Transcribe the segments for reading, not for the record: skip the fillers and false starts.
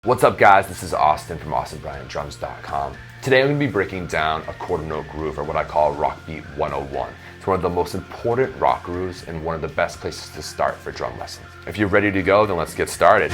What's up guys, this is Austin from AustinBryantDrums.com. Today I'm going to be breaking down a quarter note groove, or what I call rock beat 101. It's one of the most important rock grooves and one of the best places to start for drum lessons. If you're ready to go, then let's get started.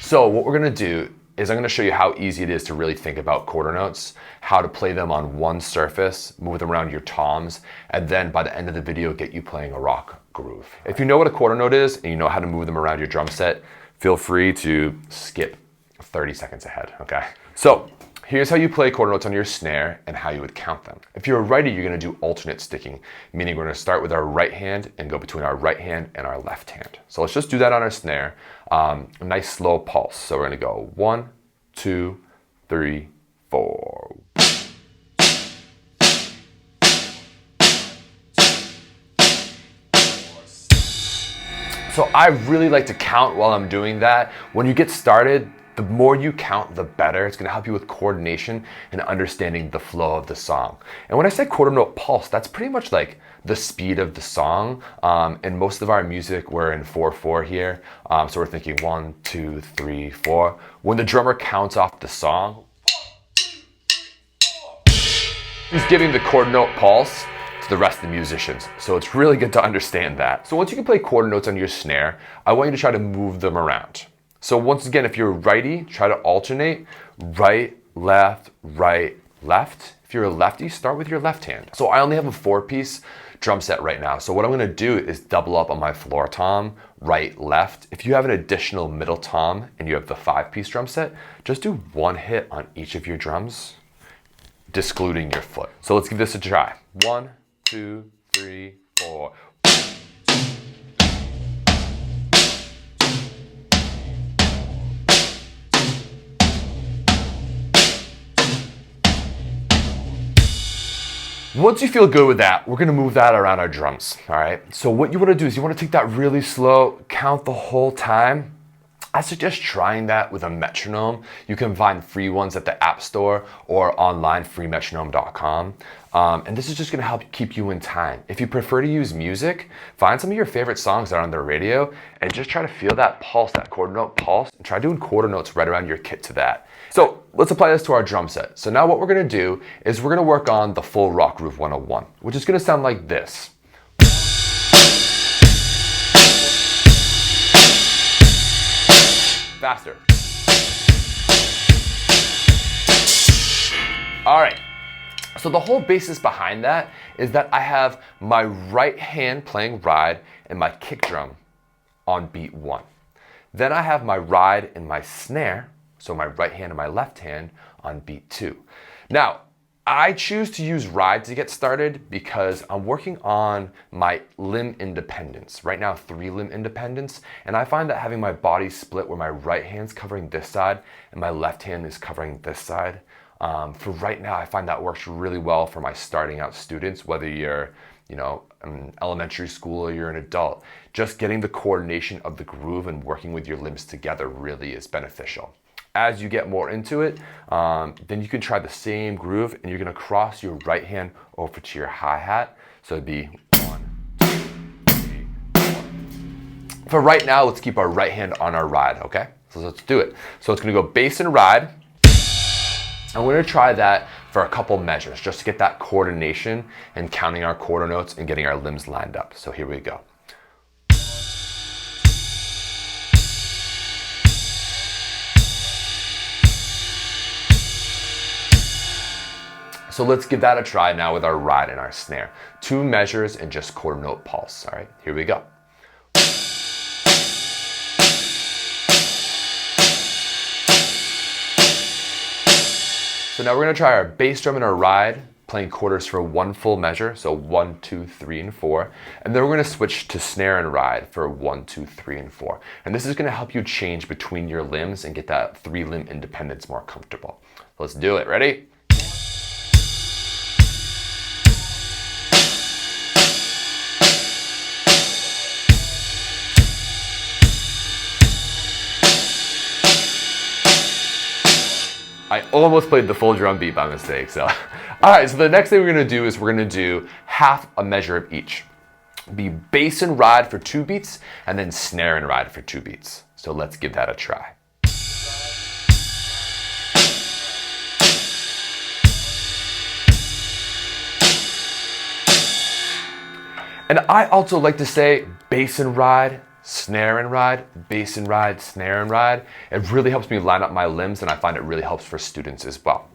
So what we're going to do is I'm going to show you how easy it is to really think about quarter notes, how to play them on one surface, move them around your toms, and then by the end of the video, get you playing a rock groove. If you know what a quarter note is and you know how to move them around your drum set, feel free to skip 30 seconds ahead, okay? So here's how you play quarter notes on your snare and how you would count them. If you're a righty, you're going to do alternate sticking, meaning we're going to start with our right hand and go between our right hand and our left hand. So let's just do that on our snare. A nice slow pulse. So we're going to go 1, 2, 3, 4. So I really like to count while I'm doing that. When you get started, the more you count, the better. It's going to help you with coordination and understanding the flow of the song. And when I say quarter note pulse, that's pretty much like the speed of the song. And most of our music, we're in 4/4 here. So we're thinking 1, 2, 3, 4. When the drummer counts off the song, he's giving the quarter note pulse to the rest of the musicians. So it's really good to understand that. So once you can play quarter notes on your snare, I want you to try to move them around. So once again, if you're a righty, try to alternate right, left, right, left. If you're a lefty, start with your left hand. So I only have a 4-piece drum set right now. So what I'm gonna do is double up on my floor tom, right, left. If you have an additional middle tom and you have the 5-piece drum set, just do one hit on each of your drums, discluding your foot. So let's give this a try. 1, 2, 3, 4. Once you feel good with that, we're gonna move that around our drums, all right? So what you wanna do is you wanna take that really slow, count the whole time. I suggest trying that with a metronome. You can find free ones at the App Store or online, freemetronome.com. And this is just gonna help keep you in time. If you prefer to use music, find some of your favorite songs that are on the radio and just try to feel that pulse, that quarter note pulse, and try doing quarter notes right around your kit to that. So let's apply this to our drum set. So now what we're gonna do is we're gonna work on the full rock groove 101, which is gonna sound like this. Faster. All right. So the whole basis behind that is that I have my right hand playing ride and my kick drum on beat 1. Then I have my ride and my snare, so my right hand and my left hand, on beat 2. Now, I choose to use ride to get started because I'm working on my limb independence. Right now, 3 limb independence, and I find that having my body split where my right hand's covering this side and my left hand is covering this side, for right now, I find that works really well for my starting out students, whether you're in elementary school or you're an adult. Just getting the coordination of the groove and working with your limbs together really is beneficial. As you get more into it, then you can try the same groove and you're gonna cross your right hand over to your hi-hat. So it'd be 1, 2, 3, 4. For right now, let's keep our right hand on our ride, okay? So let's do it. So it's gonna go bass and ride. And we're gonna try that for a couple measures, just to get that coordination and counting our quarter notes and getting our limbs lined up. So here we go. So let's give that a try now with our ride and our snare. 2 measures and just quarter note pulse, all right? Here we go. So now we're gonna try our bass drum and our ride, playing quarters for 1 full measure, so 1, 2, 3, and 4. And then we're gonna switch to snare and ride for 1, 2, 3, and 4. And this is gonna help you change between your limbs and get that 3 limb independence more comfortable. Let's do it, ready? I I almost played the full drum beat by mistake, so. All right, so the next thing we're gonna do is we're gonna do half a measure of each. Be bass and ride for 2 beats, and then snare and ride for 2 beats. So let's give that a try. And I also like to say bass and ride, snare and ride, bass and ride, snare and ride. It really helps me line up my limbs, and I find it really helps for students as well.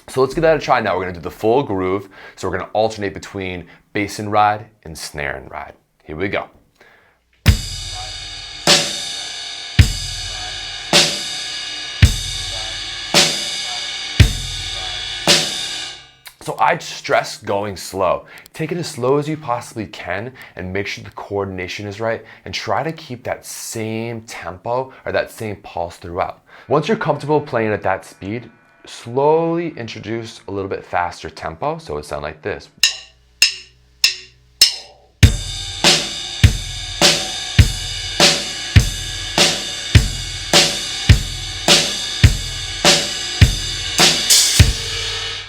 So let's give that a try now. We're gonna do the full groove. So we're gonna alternate between bass and ride and snare and ride. Here we go. So I'd stress going slow. Take it as slow as you possibly can and make sure the coordination is right, and try to keep that same tempo or that same pulse throughout. Once you're comfortable playing at that speed, slowly introduce a little bit faster tempo, so it sounds like this.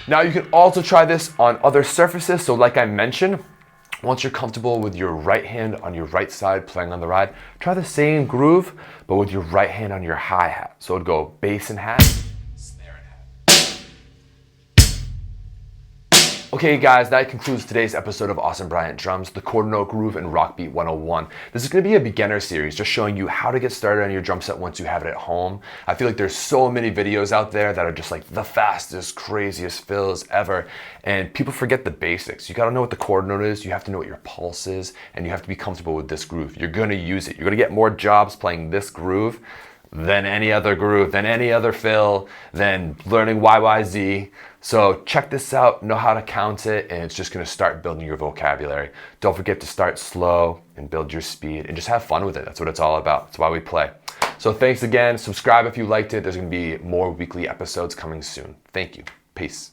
Now you can also try this on other surfaces. So like I mentioned, once you're comfortable with your right hand on your right side playing on the ride, try the same groove, but with your right hand on your hi-hat. So it'd go bass and hat, snare and hat. Okay guys, that concludes today's episode of Awesome Bryant Drums, the quarter note groove and rock beat 101. This is gonna be a beginner series, just showing you how to get started on your drum set once you have it at home. I feel like there's so many videos out there that are just like the fastest, craziest fills ever, and people forget the basics. You gotta know what the quarter note is, you have to know what your pulse is, and you have to be comfortable with this groove. You're gonna use it. You're gonna get more jobs playing this groove than any other groove, than any other fill, than learning YYZ. So check this out, know how to count it, and it's just gonna start building your vocabulary. Don't forget to start slow and build your speed and just have fun with it. That's what it's all about. That's why we play. So thanks again. Subscribe if you liked it. There's gonna be more weekly episodes coming soon. Thank you. Peace.